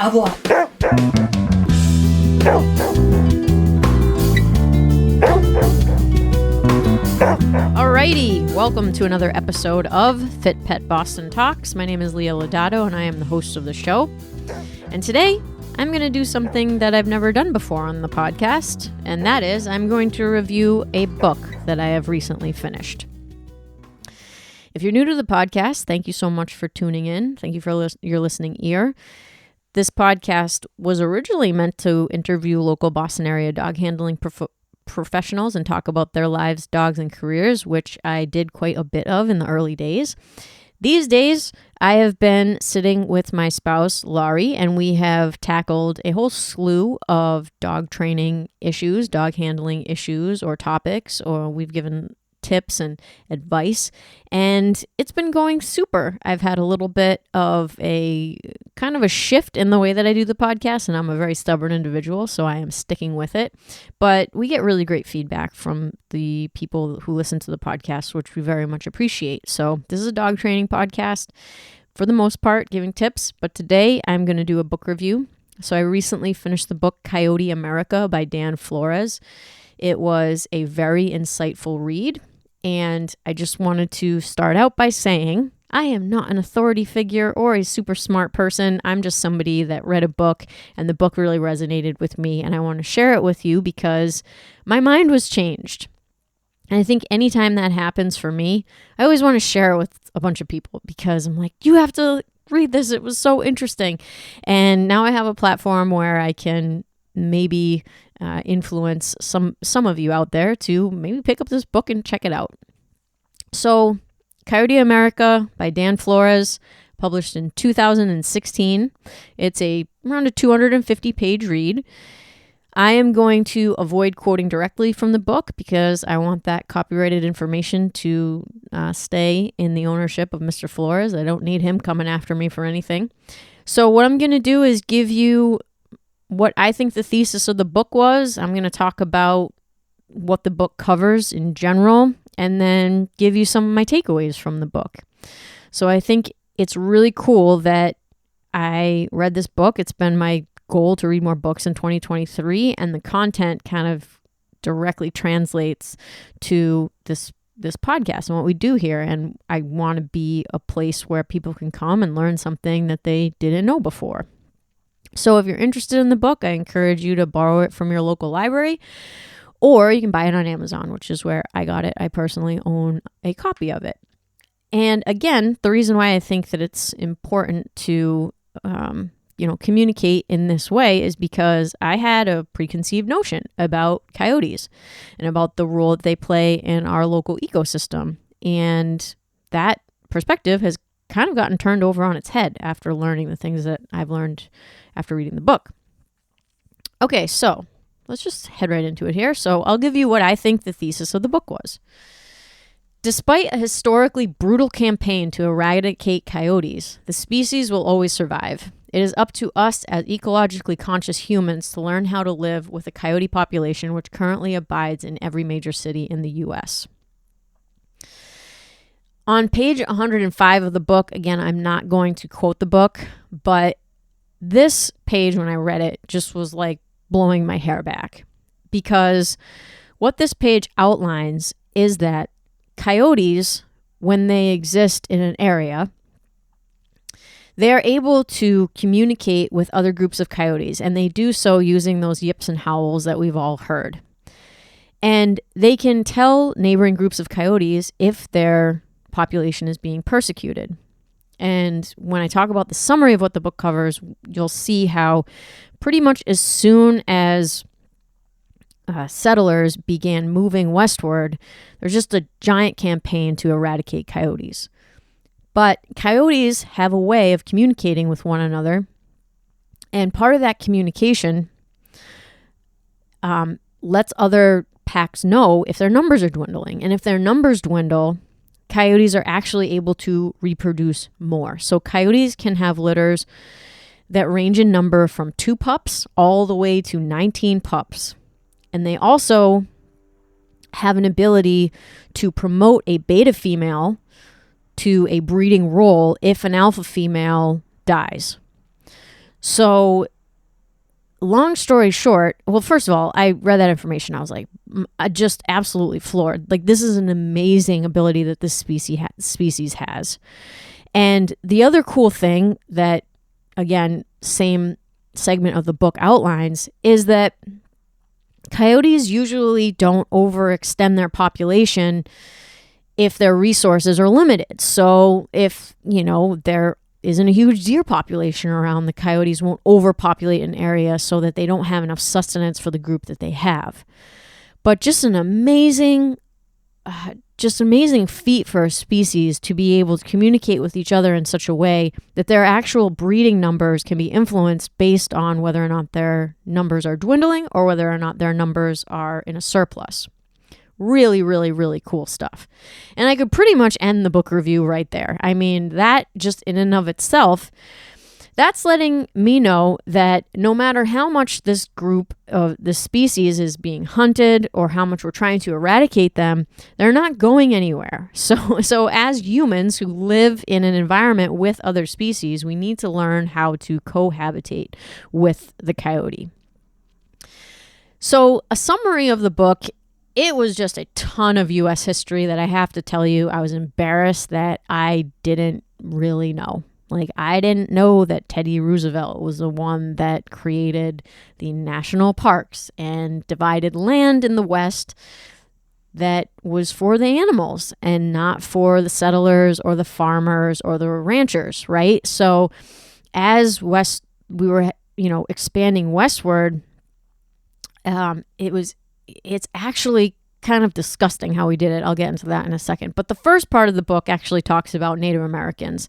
Avoir. Alrighty, welcome to another episode of FitPet Boston Talks. My name is Leah and I am the host of the show. And today, I'm going to do something that I've never done before on the podcast, and that is I'm going to review a book that I have recently finished. If you're new to the podcast, thank you so much for tuning in. Thank you for your listening ear. This podcast was originally meant to interview local Boston area dog handling professionals and talk about their lives, dogs, and careers, which I did quite a bit of in the early days. These days, I have been sitting with my spouse, Laurie, and we have tackled a whole slew of dog training issues, dog handling issues or topics, or we've given tips and advice, and it's been going super. I've had a little bit of a kind of a shift in the way that I do the podcast, and I'm a very stubborn individual, so I am sticking with it. But we get really great feedback from the people who listen to the podcast, which we very much appreciate. So this is a dog training podcast for the most part, giving tips, but today I'm going to do a book review. So I recently finished the book Coyote America by Dan Flores. It was a very insightful read. And I just wanted to start out by saying I am not an authority figure or a super smart person. I'm just somebody that read a book and the book really resonated with me. And I want to share it with you because my mind was changed. And I think anytime that happens for me, I always want to share it with a bunch of people because I'm like, you have to read this. It was so interesting. And now I have a platform where I can maybe influence some of you out there to maybe pick up this book and check it out. So, Coyote America by Dan Flores, published in 2016. It's around a 250-page read. I am going to avoid quoting directly from the book because I want that copyrighted information to stay in the ownership of Mr. Flores. I don't need him coming after me for anything. So what I'm going to do is give you what I think the thesis of the book was. I'm going to talk about what the book covers in general and then give you some of my takeaways from the book. So I think it's really cool that I read this book. It's been my goal to read more books in 2023, and the content kind of directly translates to this podcast and what we do here. And I want to be a place where people can come and learn something that they didn't know before. So if you're interested in the book, I encourage you to borrow it from your local library, or you can buy it on Amazon, which is where I got it. I personally own a copy of it. And again, the reason why I think that it's important to, communicate in this way is because I had a preconceived notion about coyotes and about the role that they play in our local ecosystem. And that perspective has kind of gotten turned over on its head after learning the things that I've learned after reading the book. Okay, so let's just head right into it here. So I'll give you what I think the thesis of the book was. Despite a historically brutal campaign to eradicate coyotes, the species will always survive. It is up to us as ecologically conscious humans to learn how to live with a coyote population which currently abides in every major city in the U.S. On page 105 of the book, again, I'm not going to quote the book, but this page, when I read it, just was like blowing my hair back. Because what this page outlines is that coyotes, when they exist in an area, they are able to communicate with other groups of coyotes, and they do so using those yips and howls that we've all heard. And they can tell neighboring groups of coyotes if their population is being persecuted. And when I talk about the summary of what the book covers, you'll see how pretty much as soon as settlers began moving westward, there's just a giant campaign to eradicate coyotes. But coyotes have a way of communicating with one another, and part of that communication lets other packs know if their numbers are dwindling. And if their numbers dwindle, coyotes are actually able to reproduce more. So coyotes can have litters that range in number from 2 pups all the way to 19 pups. And they also have an ability to promote a beta female to a breeding role if an alpha female dies. So long story short, well, first of all, I read that information. I was like, just absolutely floored. Like, this is an amazing ability that this species has. And the other cool thing that, again, same segment of the book outlines, is that coyotes usually don't overextend their population if their resources are limited. So if, there isn't a huge deer population around, the coyotes won't overpopulate an area so that they don't have enough sustenance for the group that they have. But just an amazing feat for a species to be able to communicate with each other in such a way that their actual breeding numbers can be influenced based on whether or not their numbers are dwindling or whether or not their numbers are in a surplus. Really, really, really cool stuff. And I could pretty much end the book review right there. I mean, that just in and of itself, that's letting me know that no matter how much this group of the species is being hunted or how much we're trying to eradicate them, they're not going anywhere. So as humans who live in an environment with other species, we need to learn how to cohabitate with the coyote. So a summary of the book, it was just a ton of U.S. history that I have to tell you, I was embarrassed that I didn't really know. Like, I didn't know that Teddy Roosevelt was the one that created the national parks and divided land in the West that was for the animals and not for the settlers or the farmers or the ranchers, right? So as we were, expanding westward, it's actually kind of disgusting how we did it. I'll get into that in a second. But the first part of the book actually talks about Native Americans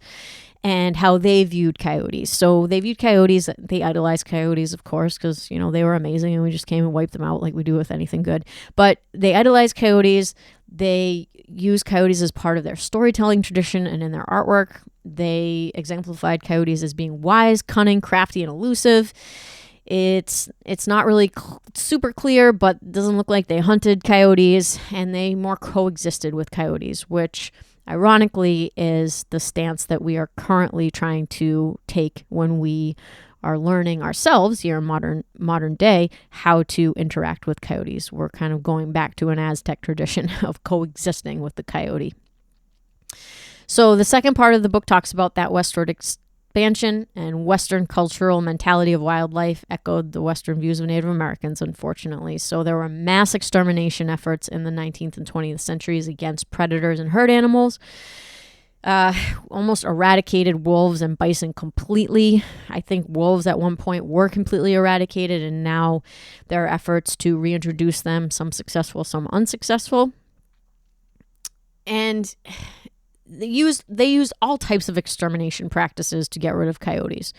and how they viewed coyotes. So they viewed coyotes, they idolized coyotes, of course, because, they were amazing and we just came and wiped them out like we do with anything good. But they idolized coyotes. They used coyotes as part of their storytelling tradition and in their artwork. They exemplified coyotes as being wise, cunning, crafty, and elusive. It's not really super clear, but it doesn't look like they hunted coyotes, and they more coexisted with coyotes, which ironically is the stance that we are currently trying to take when we are learning ourselves here in modern day how to interact with coyotes. We're kind of going back to an Aztec tradition of coexisting with the coyote. So the second part of the book talks about that westward expansion and Western cultural mentality of wildlife echoed the Western views of Native Americans, unfortunately. So there were mass extermination efforts in the 19th and 20th centuries against predators and herd animals. Almost eradicated wolves and bison completely. I think wolves at one point were completely eradicated, and now there are efforts to reintroduce them, some successful, some unsuccessful. And they used all types of extermination practices to get rid of coyotes.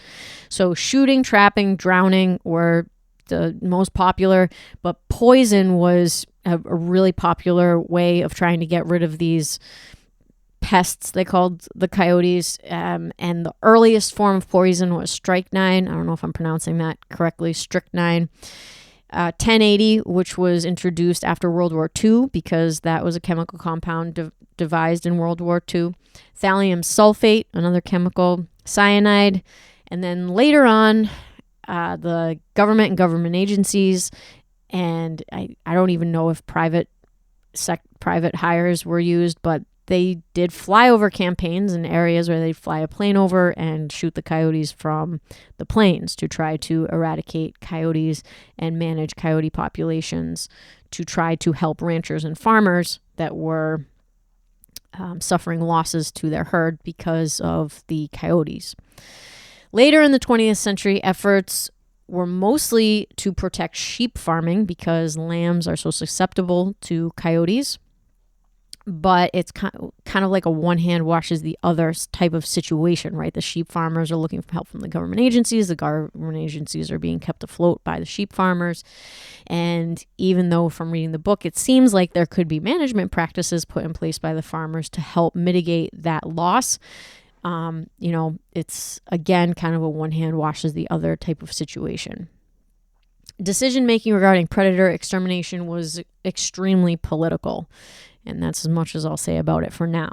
So shooting, trapping, drowning were the most popular, but poison was a really popular way of trying to get rid of these pests, they called the coyotes. And the earliest form of poison was strychnine. I don't know if I'm pronouncing that correctly, strychnine. 1080, which was introduced after World War II because that was a chemical compound devised in World War II. Thallium sulfate, another chemical. Cyanide. And then later on, the government and government agencies, and I don't even know if private hires were used, but they did flyover campaigns in areas where they'd fly a plane over and shoot the coyotes from the planes to try to eradicate coyotes and manage coyote populations to try to help ranchers and farmers that were suffering losses to their herd because of the coyotes. Later in the 20th century, efforts were mostly to protect sheep farming because lambs are so susceptible to coyotes. But it's kind of like a one hand washes the other type of situation, right? The sheep farmers are looking for help from the government agencies. The government agencies are being kept afloat by the sheep farmers. And even though from reading the book, it seems like there could be management practices put in place by the farmers to help mitigate that loss, it's again kind of a one hand washes the other type of situation. Decision making regarding predator extermination was extremely political. And that's as much as I'll say about it for now.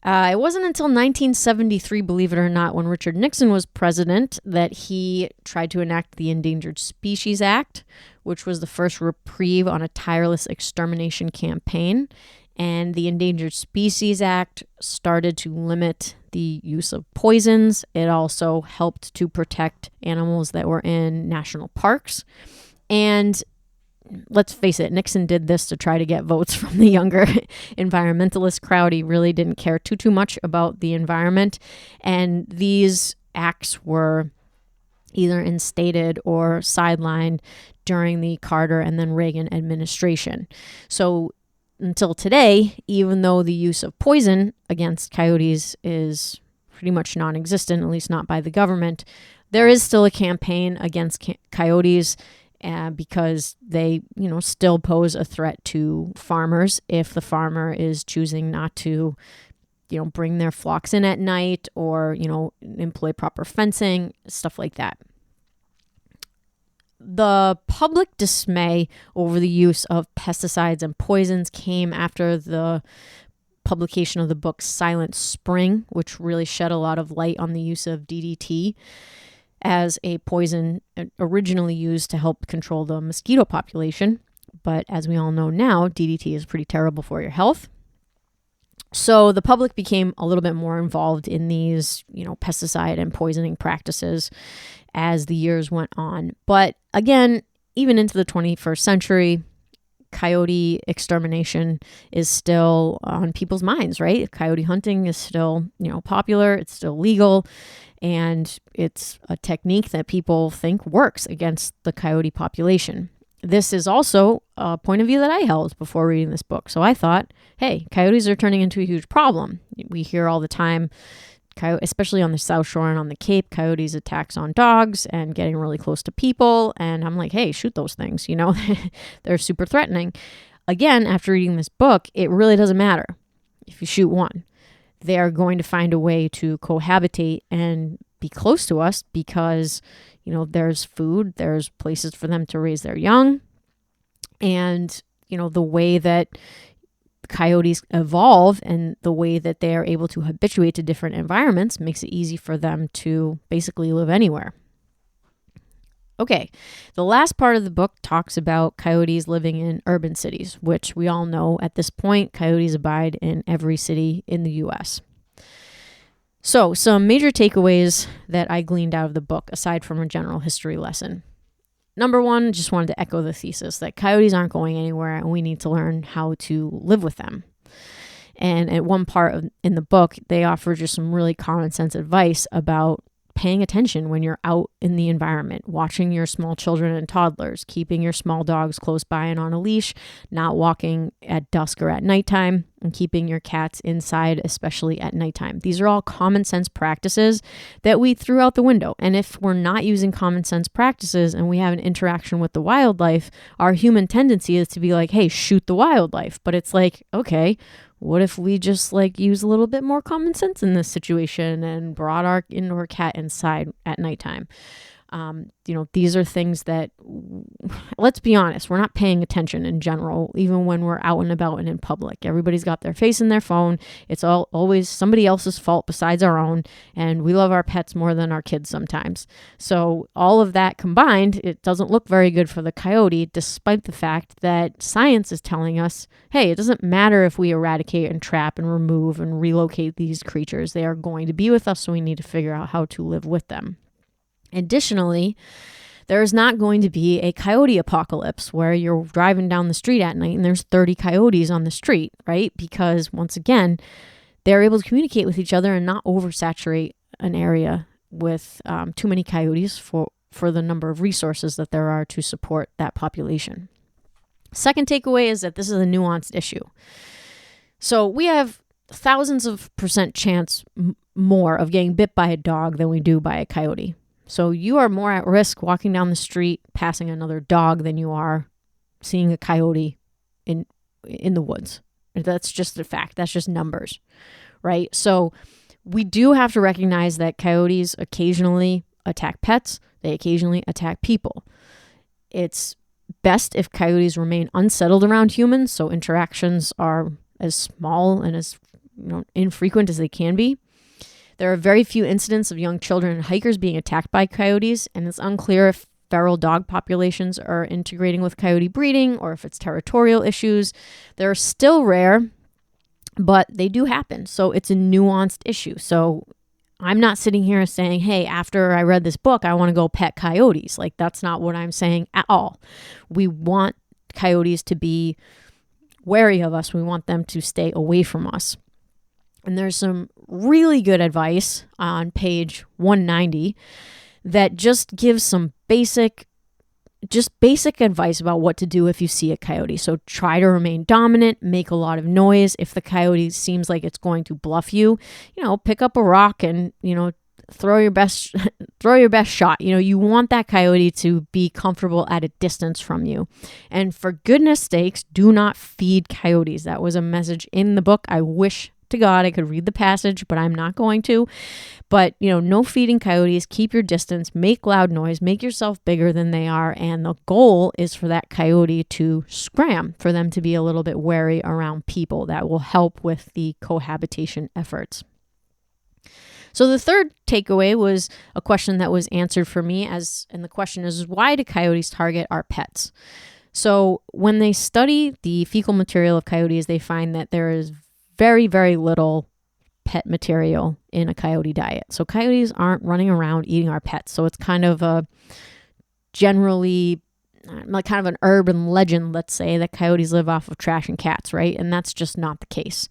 It wasn't until 1973, believe it or not, when Richard Nixon was president, that he tried to enact the Endangered Species Act, which was the first reprieve on a tireless extermination campaign. And the Endangered Species Act started to limit the use of poisons. It also helped to protect animals that were in national parks. And let's face it, Nixon did this to try to get votes from the younger environmentalist crowd. He really didn't care too much about the environment. And these acts were either instated or sidelined during the Carter and then Reagan administration. So until today, even though the use of poison against coyotes is pretty much non-existent, at least not by the government, there is still a campaign against coyotes because they, still pose a threat to farmers if the farmer is choosing not to, bring their flocks in at night or, employ proper fencing, stuff like that. The public dismay over the use of pesticides and poisons came after the publication of the book Silent Spring, which really shed a lot of light on the use of DDT as a poison originally used to help control the mosquito population. But as we all know now, DDT is pretty terrible for your health. So the public became a little bit more involved in these, pesticide and poisoning practices as the years went on. But again, even into the 21st century, coyote extermination is still on people's minds, right? Coyote hunting is still, popular. It's still legal. And it's a technique that people think works against the coyote population. This is also a point of view that I held before reading this book. So I thought, hey, coyotes are turning into a huge problem. We hear all the time, especially on the South Shore and on the Cape, coyotes attacks on dogs and getting really close to people. And I'm like, hey, shoot those things. They're super threatening. Again, after reading this book, it really doesn't matter if you shoot one. They are going to find a way to cohabitate and be close to us because, there's food, there's places for them to raise their young. And, the way that coyotes evolve and the way that they are able to habituate to different environments makes it easy for them to basically live anywhere. Okay, the last part of the book talks about coyotes living in urban cities, which we all know at this point, coyotes abide in every city in the U.S. So, some major takeaways that I gleaned out of the book, aside from a general history lesson. Number one, just wanted to echo the thesis that coyotes aren't going anywhere and we need to learn how to live with them. And at one part in the book, they offer just some really common sense advice about paying attention when you're out in the environment, watching your small children and toddlers, keeping your small dogs close by and on a leash, not walking at dusk or at nighttime, and keeping your cats inside, especially at nighttime. These are all common sense practices that we threw out the window. And if we're not using common sense practices and we have an interaction with the wildlife, our human tendency is to be like, hey, shoot the wildlife. But it's like, okay, what if we just use a little bit more common sense in this situation and brought our indoor cat inside at nighttime? These are things that, let's be honest, we're not paying attention in general, even when we're out and about and in public. Everybody's got their face in their phone. It's always somebody else's fault besides our own. And we love our pets more than our kids sometimes. So all of that combined, it doesn't look very good for the coyote, despite the fact that science is telling us, hey, it doesn't matter if we eradicate and trap and remove and relocate these creatures. They are going to be with us, so we need to figure out how to live with them. Additionally, there is not going to be a coyote apocalypse where you're driving down the street at night and there's 30 coyotes on the street, right? Because once again, they're able to communicate with each other and not oversaturate an area with too many coyotes for the number of resources that there are to support that population. Second takeaway is that this is a nuanced issue. So we have thousands of % chance more of getting bit by a dog than we do by a coyote. So you are more at risk walking down the street, passing another dog than you are seeing a coyote in the woods. That's just a fact. That's just numbers, right? So we do have to recognize that coyotes occasionally attack pets. They occasionally attack people. It's best if coyotes remain unsettled around humans, so interactions are as small and as infrequent as they can be. There are very few incidents of young children and hikers being attacked by coyotes, and it's unclear if feral dog populations are integrating with coyote breeding or if it's territorial issues. They're still rare, but they do happen. So it's a nuanced issue. So I'm not sitting here saying, hey, after I read this book, I want to go pet coyotes. Like, that's not what I'm saying at all. We want coyotes to be wary of us. We want them to stay away from us. And there's some really good advice on page 190 that just gives some basic advice about what to do if you see a coyote. So try to remain dominant, make a lot of noise. If the coyote seems like it's going to bluff you, pick up a rock and, throw your best shot. You want that coyote to be comfortable at a distance from you. And for goodness sakes, do not feed coyotes. That was a message in the book. I wish to God I could read the passage, but I'm not going to. But, no feeding coyotes, keep your distance, make loud noise, make yourself bigger than they are. And the goal is for that coyote to scram, for them to be a little bit wary around people. That will help with the cohabitation efforts. So the third takeaway was a question that was answered for me, and the question is, why do coyotes target our pets? So when they study the fecal material of coyotes, they find that there is very, very little pet material in a coyote diet. So coyotes aren't running around eating our pets. So it's kind of a generally like kind of an urban legend, let's say, that coyotes live off of trash and cats, right? And that's just not the case.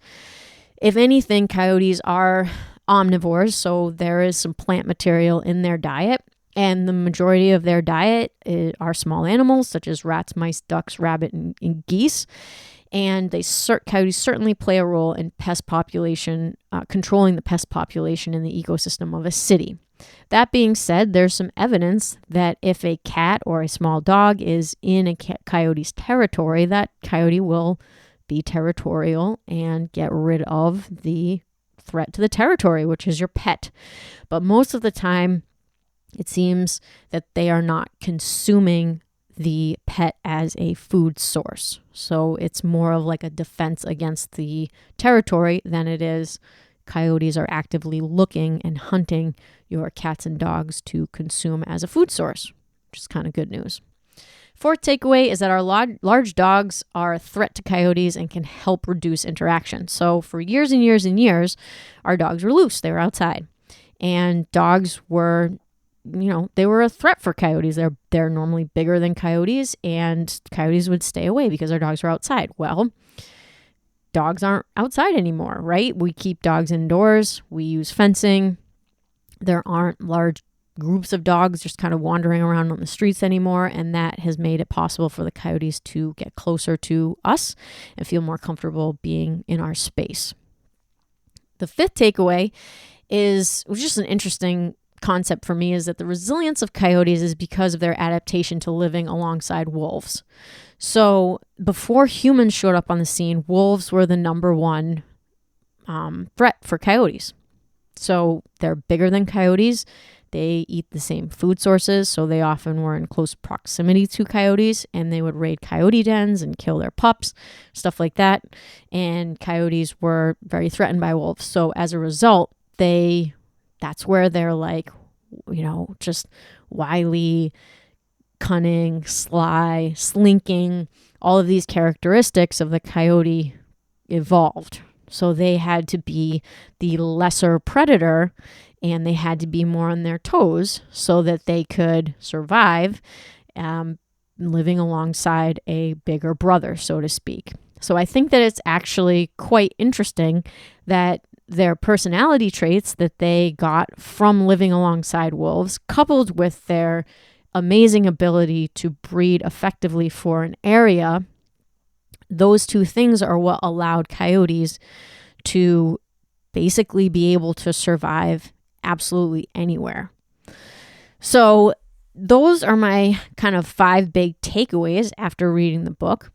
If anything, coyotes are omnivores, so there is some plant material in their diet. And the majority of their diet are small animals, such as rats, mice, ducks, rabbit, and geese. And coyotes certainly play a role in pest population, controlling the pest population in the ecosystem of a city. That being said, there's some evidence that if a cat or a small dog is in a coyote's territory, that coyote will be territorial and get rid of the threat to the territory, which is your pet. But most of the time, it seems that they are not consuming the pet as a food source. So it's more of like a defense against the territory than it is coyotes are actively looking and hunting your cats and dogs to consume as a food source, which is kind of good news. Fourth takeaway is that our large dogs are a threat to coyotes and can help reduce interaction. So for years and years and years, our dogs were loose. They were outside. And dogs were they were a threat for coyotes. They're normally bigger than coyotes, and coyotes would stay away because our dogs were outside. Well, dogs aren't outside anymore, right? We keep dogs indoors. We use fencing. There aren't large groups of dogs just kind of wandering around on the streets anymore, and that has made it possible for the coyotes to get closer to us and feel more comfortable being in our space. The fifth takeaway was just an interesting concept for me, is that the resilience of coyotes is because of their adaptation to living alongside wolves. So before humans showed up on the scene, wolves were the number one threat for coyotes. So they're bigger than coyotes. They eat the same food sources, so they often were in close proximity to coyotes, and they would raid coyote dens and kill their pups, stuff like that. And coyotes were very threatened by wolves. So as a result, that's where they're like, just wily, cunning, sly, slinking, all of these characteristics of the coyote evolved. So they had to be the lesser predator, and they had to be more on their toes so that they could survive living alongside a bigger brother, so to speak. So I think that it's actually quite interesting that their personality traits that they got from living alongside wolves, coupled with their amazing ability to breed effectively for an area, those two things are what allowed coyotes to basically be able to survive absolutely anywhere. So those are my kind of 5 big takeaways after reading the book.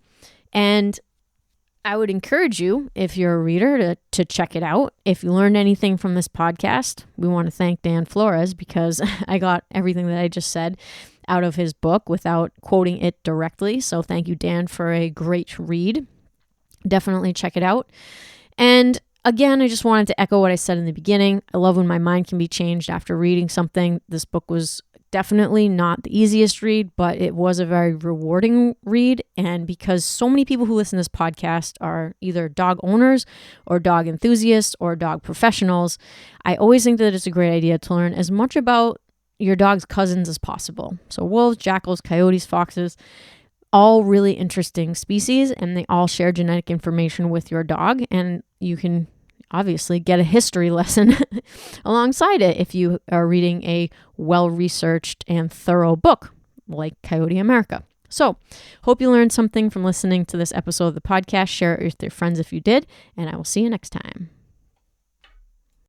And I would encourage you, if you're a reader, to check it out. If you learned anything from this podcast, we want to thank Dan Flores, because I got everything that I just said out of his book without quoting it directly. So thank you, Dan, for a great read. Definitely check it out. And again, I just wanted to echo what I said in the beginning. I love when my mind can be changed after reading something. This book was definitely not the easiest read, but it was a very rewarding read. And because so many people who listen to this podcast are either dog owners or dog enthusiasts or dog professionals, I always think that it's a great idea to learn as much about your dog's cousins as possible. So wolves, jackals, coyotes, foxes, all really interesting species, and they all share genetic information with your dog. And you can obviously get a history lesson alongside it if you are reading a well-researched and thorough book like Coyote America. So, hope you learned something from listening to this episode of the podcast. Share it with your friends if you did, and I will see you next time.